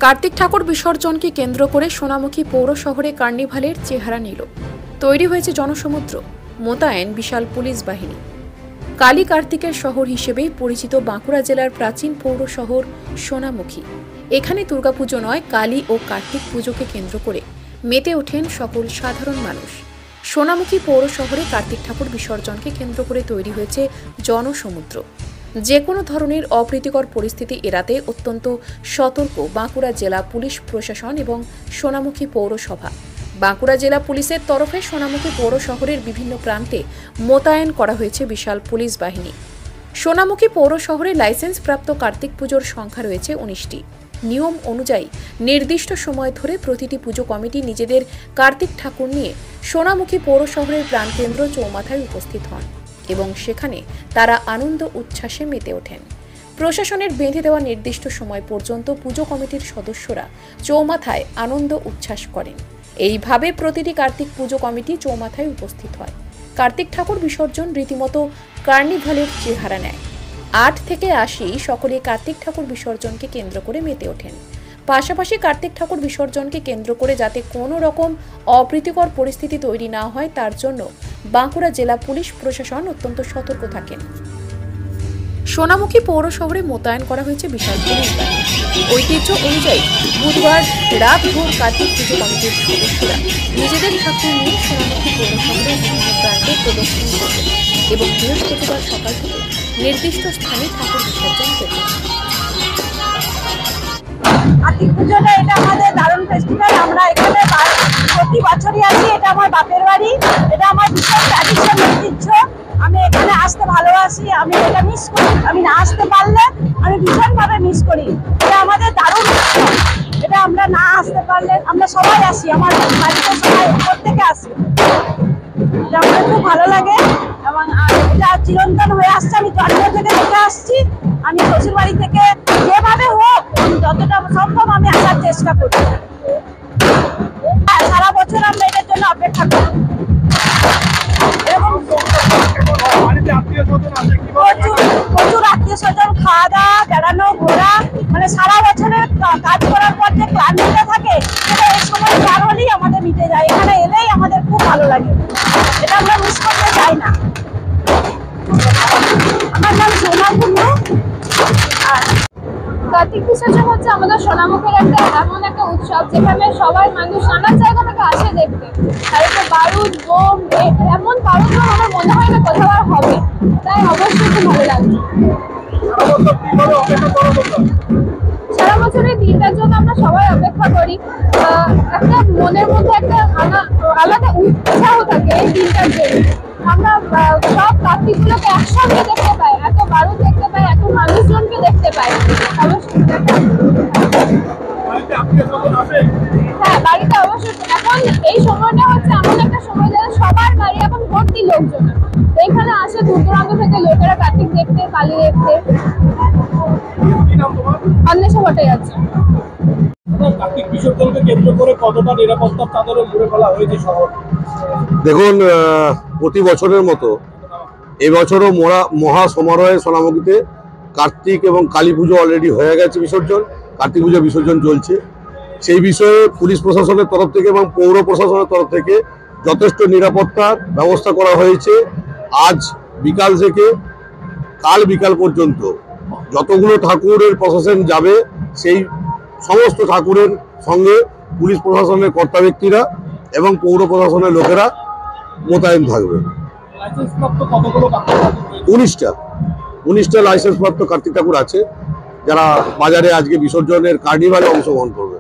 কার্তিক ঠাকুর বিসর্জনকে কেন্দ্র করে সোনামুখী পৌর শহরে কার্নিভালের চেহারা নিল। তৈরি হয়েছে জনসমুদ্র, মোতায়েন বিশাল পুলিশ বাহিনী। কালী কার্তিকের শহর হিসেবেই পরিচিত বাঁকুড়া জেলার প্রাচীন পৌর শহর সোনামুখী। এখানে দুর্গাপুজো নয়, কালী ও কার্তিক পুজোকে কেন্দ্র করে মেতে ওঠেন সকল সাধারণ মানুষ। সোনামুখী পৌর শহরে কার্তিক ঠাকুর বিসর্জনকে কেন্দ্র করে তৈরি হয়েছে জনসমুদ্র। যে কোনো ধরনের অপ্রীতিকর পরিস্থিতি এড়াতে অত্যন্ত সতর্ক বাঁকুড়া জেলা পুলিশ প্রশাসন এবং সোনামুখী পৌরসভা। বাঁকুড়া জেলা পুলিশের তরফে সোনামুখী পৌর শহরের বিভিন্ন প্রান্তে মোতায়েন করা হয়েছে বিশাল পুলিশ বাহিনী। সোনামুখী পৌর শহরে লাইসেন্সপ্রাপ্ত কার্তিক পুজোর সংখ্যা রয়েছে 19টি। নিয়ম অনুযায়ী নির্দিষ্ট সময় ধরে প্রতিটি পুজো কমিটি নিজেদের কার্তিক ঠাকুর নিয়ে সোনামুখী পৌর শহরের প্রাণকেন্দ্র চৌমাথায় উপস্থিত হন এবং সেখানে তারা আনন্দ উচ্ছ্বাসে মেতে ওঠেন। প্রশাসনের বেঁধে দেওয়া নির্দিষ্ট সময় পর্যন্ত পুজো কমিটির সদস্যরা চৌমাথায় আনন্দ উচ্ছ্বাস করেন। এইভাবে প্রতিটি কার্তিক পুজো কমিটি চৌমাথায় উপস্থিত হয়। কার্তিক ঠাকুর বিসর্জন রীতিমতো কার্নিভালের চেহারা নেয়। 8 থেকে 80 সকলে কার্তিক ঠাকুর বিসর্জনকে কেন্দ্র করে মেতে ওঠেন। পাশাপাশি কার্তিক ঠাকুর বিসর্জনকে কেন্দ্র করে যাতে কোনো রকম অপ্রীতিকর পরিস্থিতি তৈরি না হয় তার জন্য বাঁকুড়া জেলা পুলিশ প্রশাসন অত্যন্ত সতর্ক থাকেন। সোনামুখী পৌর শহরে মোতায়েন করা হয়েছে বিশাল পুলিশ বাহিনী। ঐতিহ্য অনুযায়ী বুধবার রাত ভোর কার্তিক পুজো কমিটির সদস্যরা নিজেদের ঠাকুর নিয়ে সোনামুখী পৌর শহরের বিভিন্ন প্রান্তে প্রদর্শন করবেন এবং বৃহস্পতিবার সকাল থেকে নির্দিষ্ট স্থানে ঠাকুর বিসর্জন করবেন। কার্তিক পুজোটা এটা আমাদের দারুণ ফেস্টিভ্যাল। আমরা এখানে প্রতি বছরই আসি। এটা আমার বাপের বাড়ি, এটা আমার বিশাল ট্র্যাডিশন, ঐতিহ্য। আমি এখানে আসতে ভালোবাসি। আমি এটা মিস করি। আমি না আসতে পারলে আমি ভীষণভাবে মিস করি। এটা আমাদের দারুণ উৎসব। এটা আমরা না আসতে পারলে আমরা সবাই আসি, আমার বাড়িতে সবাই প্রত্যেকে আসি। এটা আমার খুব ভালো লাগে এবং এটা চিরন্তন হয়ে আসছে। আমি জন্ম থেকে দেখে আসছি। আমি শ্বশুর বাড়ি থেকে যেভাবে হোক যতটা সম্ভব আমি আসার চেষ্টা করি। সারা বছর আমরা এটার জন্য অপেক্ষা করি এবং প্রচুর আত্মীয় স্বজন, খাওয়া দাওয়া, বেড়ানো, ঘোরা, মানে সারা বছরের কাজ করার পর যে ক্লান্তিটা থাকে সেটা এই সময় পার হলেই আমাদের মিটে যায়। এখানে এলেই আমাদের খুব ভালো লাগে। এটা আমরা মিস করতে চাই না। আমার নাম সোনা কুন্ডু। কার্তিক বিসর্জন হচ্ছে আমাদের সোনামুখীর এমন একটা উৎসব যেখানে সবাই মানুষ নানা জায়গা থেকে আসে দেখতে। আর এটা বারুদ, বোম, এমন বারুদ আমার মনে হয় না কোথাও আর হবে, তাই অবশ্যই খুব ভালো লাগবে। সারা বছরের দিনটার জন্য আমরা সবাই অপেক্ষা করি। একটা মনের মধ্যে একটা আলাদা উৎসাহ থাকে এই দিনটার জন্য। আমরা সব কার্তিকগুলোকে একসঙ্গে দেখতে পাই, এত বারুদ দেখতে পাই, এত মানুষজনকে দেখতে পাই। হ্যাঁ, বাড়িতে অবশ্যই। এখন এই সময়টা হচ্ছে এমন একটা সময় যারা সবার বাড়ি এখন ভর্তি লোকজন। এইখানে আসে দূর দূরান্ত থেকে লোকেরা কার্তিক দেখতে, কালী দেখতে। অন্বেষা ভট্টাচার্য। কার্তিক বিসর্জনকে কেন্দ্র করে কতটা নিরাপত্তা তাদেরও মুড়ে ফেলা হয়েছে শহর? দেখুন, প্রতি বছরের মতো এবছরও মহা সমারোহে সোনামুখীতে কার্তিক এবং কালী পুজো অলরেডি হয়ে গেছে বিসর্জন। কার্তিক পুজো বিসর্জন চলছে। সেই বিষয়ে পুলিশ প্রশাসনের তরফ থেকে এবং পৌর প্রশাসনের তরফ থেকে যথেষ্ট নিরাপত্তার ব্যবস্থা করা হয়েছে। আজ বিকাল থেকে কাল বিকাল পর্যন্ত যতগুলো ঠাকুরের প্রশাসন যাবে সেই সমস্ত ঠাকুরের সঙ্গে পুলিশ প্রশাসনের কর্তা ব্যক্তিরা এবং পৌর প্রশাসনের লোকেরা মোতায়েন থাকবে। 19টা লাইসেন্সপ্রাপ্ত কার্তিক ঠাকুর আছে যারা বাজারে আজকে বিসর্জনের কার্নিভালে অংশগ্রহণ করবে।